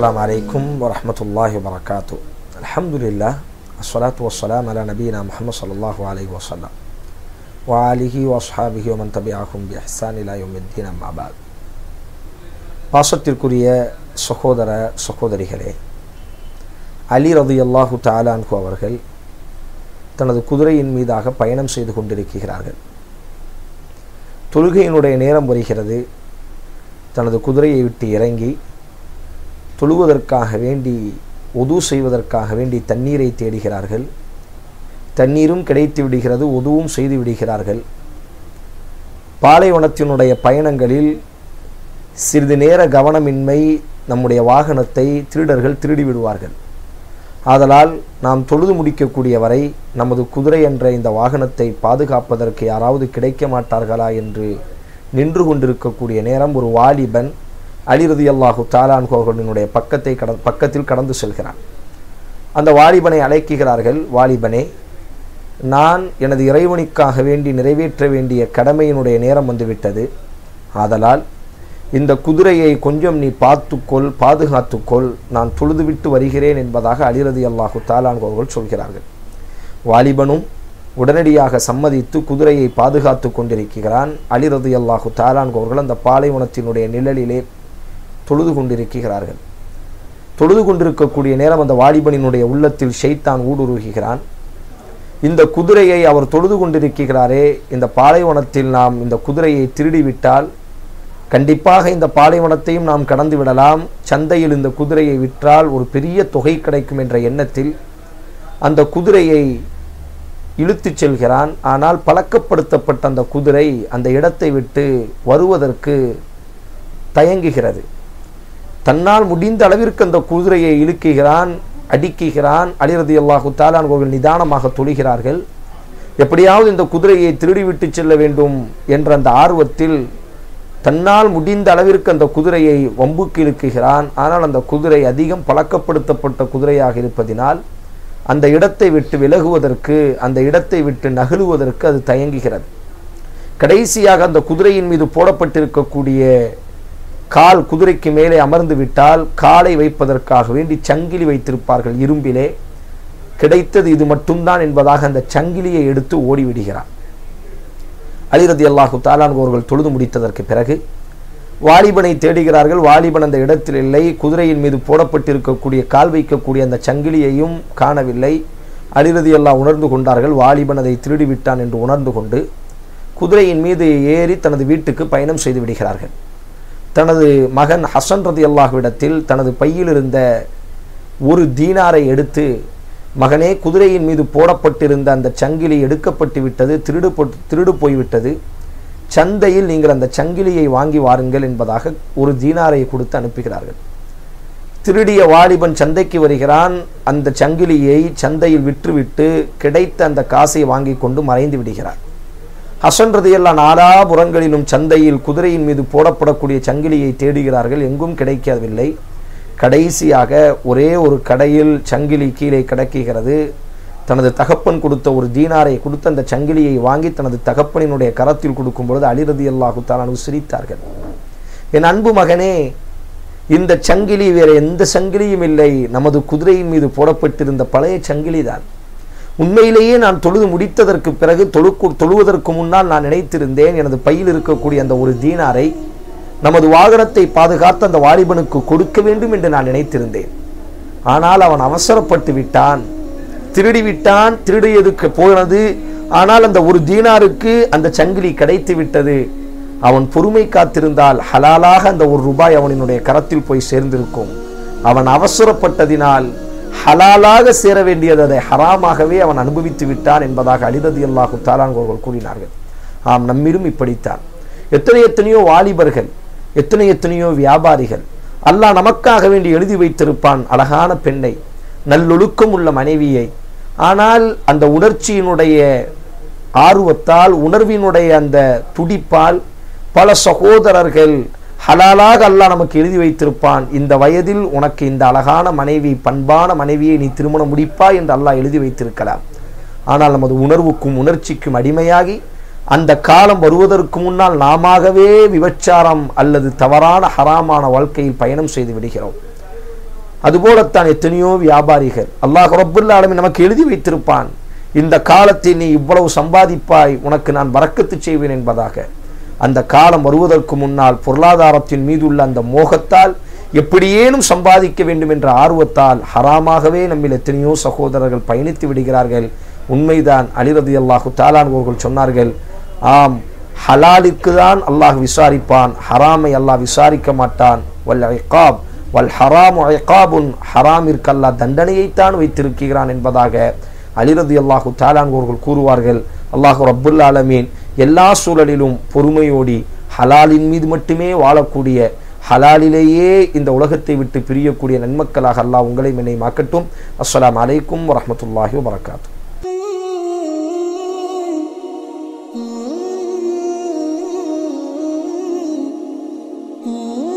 السلام عليكم ورحمة الله وبركاته. الحمد لله الصلاة والسلام على نبينا محمد صلى الله عليه وسلم وآله وأصحابه ومن تبعهم بإحسان إلى يوم الدين أما بعد. பாசத்திற்குரிய சகோதர சகோதரிகளே, அலி ரலியல்லாஹு தஆலா அன்ஹு அவர்கள் தனது குதிரையின் மீதாக பயணம் செய்து கொண்டிருக்கிறார்கள். தொழுகையினுடைய நேரம் வருகிறது. தனது குதிரையை விட்டு இறங்கி தொழுவதற்காக வேண்டி உது செய்வதற்காக வேண்டி தண்ணீரை தேடுகிறார்கள். தண்ணீரும் கிடைத்து விடுகிறது, உதுவும் செய்து விடுகிறார்கள். பாலைவனத்தினுடைய பயணங்களில் சிறிது நேர கவனமின்மை நம்முடைய வாகனத்தை திருடர்கள் திருடி விடுவார்கள். ஆதலால் நாம் தொழுது முடிக்கக்கூடிய வரை நமது குதிரை என்ற இந்த வாகனத்தை பாதுகாப்பதற்கு யாராவது கிடைக்க மாட்டார்களா என்று நின்று கொண்டிருக்கக்கூடிய நேரம் ஒரு வாலிபன் அலி ரலியல்லாஹு தஆலா அன்ஹு அவர்களுடைய பக்கத்தில் கடந்து செல்கிறான். அந்த வாலிபனை அழைக்கிறார்கள். வாலிபனே, நான் எனது இறைவனுக்காக வேண்டி நிறைவேற்ற வேண்டிய கடமையினுடைய நேரம் வந்துவிட்டது. ஆதலால் இந்த குதிரையை கொஞ்சம் நீ பார்த்துக்கொள், பாதுகாத்துக்கொள், நான் தொழுதுவிட்டு வருகிறேன் என்பதாக அலி ரலியல்லாஹு தஆலா அன்ஹு அவர்கள் சொல்கிறார்கள். வாலிபனும் உடனடியாக சம்மதித்து குதிரையை பாதுகாத்து கொண்டிருக்கிறான். அலி ரலியல்லாஹு தஆலா அன்ஹு அவர்கள் அந்த பாலைவனத்தினுடைய நிழலிலே தொழுது கொண்டிருக்கிறார்கள். தொழுது கொண்டிருக்கக்கூடிய நேரம் அந்த வாலிபனினுடைய உள்ளத்தில் ஷைத்தான் ஊடுருவுகிறான். இந்த குதிரையை அவர் தொழுது கொண்டிருக்கிறாரே, இந்த பாலைவனத்தில் நாம் இந்த குதிரையை திருடிவிட்டால் கண்டிப்பாக இந்த பாலைவனத்தையும் நாம் கடந்து விடலாம். சந்தையில் இந்த குதிரையை விற்றால் ஒரு பெரிய தொகை கிடைக்கும் என்ற எண்ணத்தில் அந்த குதிரையை இழுத்துச் செல்கிறான். ஆனால் பழக்கப்படுத்தப்பட்ட அந்த குதிரை அந்த இடத்தை விட்டு வருவதற்கு தயங்குகிறது. தன்னால் முடிந்த அளவிற்கு அந்த குதிரையை இழுக்குகிறான், அடிக்குகிறான். அலி ரலியல்லாஹு தஆலா அவர்கள் நிதானமாக தொழுகிறார்கள். எப்படியாவது இந்த குதிரையை திருடிவிட்டு செல்ல வேண்டும் என்ற அந்த ஆர்வத்தில் தன்னால் முடிந்த அளவிற்கு அந்த குதிரையை வம்புக்கு இழுக்குகிறான். ஆனால் அந்த குதிரை அதிகம் பழக்கப்படுத்தப்பட்ட குதிரையாக இருப்பதினால் அந்த இடத்தை விட்டு விலகுவதற்கு, அந்த இடத்தை விட்டு நகழுவதற்கு அது தயங்குகிறது. கடைசியாக அந்த குதிரையின் மீது போடப்பட்டிருக்கக்கூடிய கால் குதிரைக்கு மேலே அமர்ந்து விட்டால் காலை வைப்பதற்காக வேண்டி சங்கிலி வைத்திருப்பார்கள் இரும்பிலே. கிடைத்தது இது மட்டும்தான் என்பதாக அந்த சங்கிலியை எடுத்து ஓடிவிடுகிறார். அலி ரலியல்லாஹு தஆலா அவர்கள் தொழுது முடித்ததற்கு பிறகு வாலிபனை தேடுகிறார்கள். வாலிபன் அந்த இடத்தில் இல்லை. குதிரையின் மீது போடப்பட்டிருக்கக்கூடிய கால் வைக்கக்கூடிய அந்த சங்கிலியையும் காணவில்லை. அலி ரலியல்லாஹு உணர்ந்து கொண்டார்கள். வாலிபன் அதை திருடிவிட்டான் என்று உணர்ந்து கொண்டு குதிரையின் மீது ஏறி தனது வீட்டுக்கு பயணம் செய்து விடுகிறார்கள். தனது மகன் ஹசன் ரலியல்லாஹுவிடத்தில் தனது பையில் இருந்த ஒரு தீனாரை எடுத்து, மகனே, குதிரையின் மீது போடப்பட்டிருந்த அந்த சங்கிலி எடுக்கப்பட்டு விட்டது, திருடு போய்விட்டது. சந்தையில் நீங்கள் அந்த சங்கிலியை வாங்கி வாருங்கள் என்பதாக ஒரு தீனாரை கொடுத்து அனுப்புகிறார்கள். திருடிய வாலிபன் சந்தைக்கு வருகிறான். அந்த சங்கிலியை சந்தையில் விற்றுவிட்டு கிடைத்த அந்த காசை வாங்கி கொண்டு மறைந்து விடுகிறார். ஹசன் ரலியல்லாஹு நாலாபுறங்களிலும் சந்தையில் குதிரையின் மீது போடப்படக்கூடிய சங்கிலியை தேடுகிறார்கள். எங்கும் கிடைக்கவில்லை. கடைசியாக ஒரே ஒரு கடையில் சங்கிலி கீழே கிடக்குகிறது. தனது தகப்பன் கொடுத்த ஒரு தீனாரை கொடுத்து அந்த சங்கிலியை வாங்கி தனது தகப்பனினுடைய கரத்தில் கொடுக்கும் பொழுது அலி ரலியல்லாஹு தஆலா அன்ஹு சிரித்தார்கள். என் அன்பு மகனே, இந்த சங்கிலி வேறு எந்த சங்கிலியும் இல்லை, நமது குதிரையின் மீது போடப்பட்டிருந்த பழைய சங்கிலி தான். உண்மையிலேயே நான் தொழுது முடித்ததற்கு பிறகு தொழுவதற்கு முன்னால் நான் நினைத்திருந்தேன், எனது பையில் இருக்கக்கூடிய அந்த ஒரு தீனாரை நமது வாகனத்தை பாதுகாத்து அந்த வாலிபனுக்கு கொடுக்க வேண்டும் என்று நான் நினைத்திருந்தேன். ஆனால் அவன் அவசரப்பட்டு விட்டான், திருடிவிட்டான். திருடியதுக்கு போனது, ஆனால் அந்த ஒரு தீனாருக்கு அந்த சங்கிலி கிடைத்து விட்டது. அவன் பொறுமை காத்திருந்தால் ஹலாலாக அந்த ₹1 அவனினுடைய கரத்தில் போய் சேர்ந்திருக்கும். அவன் அவசரப்பட்டதினால் ஹலாலாக சேர வேண்டியது அதை ஹராமாகவே அவன் அனுபவித்து விட்டான் என்பதாக அலி ரலியல்லாஹு தஆலா அவர்கள் கூறினார்கள். ஆம், நம்மிலும் இப்படித்தான். எத்தனையோ வாலிபர்கள், எத்தனையோ வியாபாரிகள் அல்லாஹ் நமக்காக வேண்டி எழுதி வைத்திருப்பான் அழகான பெண்ணை, நல்லொழுக்கம் உள்ள மனைவியை. ஆனால் அந்த உணர்ச்சியினுடைய ஆர்வத்தால், உணர்வினுடைய அந்த துடிப்பால் பல சகோதரர்கள் ஹலாலாக அல்லாஹ் நமக்கு எழுதி வைத்திருப்பான், இந்த வயதில் உனக்கு இந்த அழகான மனைவி, பண்பான மனைவியை நீ திருமணம் முடிப்பாய் என்று அல்லாஹ் எழுதி வைத்திருக்கலாம். ஆனால் நமது உணர்வுக்கும் உணர்ச்சிக்கும் அடிமையாகி அந்த காலம் வருவதற்கு முன்னால் நாமவே விபச்சாரம் அல்லது தவறான ஹராமான வாழ்க்கையில் பயணம் செய்து விடுகிறோம். அதுபோலத்தான் எத்தனையோ வியாபாரிகள் அல்லாஹ் ரப்புல் ஆலமீன் நமக்கு எழுதி வைத்திருப்பான், இந்த காலத்தில் நீ இவ்வளவு சம்பாதிப்பாய், உனக்கு நான் பரக்கத்து செய்வேன் என்பதாக. அந்த காலம் வருவதற்கு முன்னால் பொருளாதாரத்தின் மீதுள்ள அந்த மோகத்தால், எப்படியேனும் சம்பாதிக்க வேண்டும் என்ற ஆர்வத்தால் ஹராமாகவே நம்மில் எத்தனையோ சகோதரர்கள் பயணித்து விடுகிறார்கள். உண்மைதான். அலி ரலியல்லாஹு தஆலா அவர்கள் சொன்னார்கள், ஆம், ஹலாலிற்கு தான் அல்லாஹ் விசாரிப்பான், ஹராமை அல்லாஹ் விசாரிக்க மாட்டான். வல் இகாப் வல் ஹராமு இகாபுன், ஹராமிற்கு அல்லாஹ் தண்டனையைத்தான் வைத்திருக்கிறான் என்பதாக அலி ரலியல்லாஹு தஆலா அவர்கள் கூறுவார்கள். அல்லாஹ் ரப்புல் ஆலமீன் எல்லா சூழலிலும் பொறுமையோடி ஹலாலின் மீது மட்டுமே வாழக்கூடிய, ஹலாலிலேயே இந்த உலகத்தை விட்டு பிரியக்கூடிய நன்மக்களாக அல்லாஹ் உங்களை என்னை மாக்கட்டும். அஸ்ஸலாமு அலைக்கும் வரஹ்மத்துல்லாஹி வபரகாத்துஹு. Oh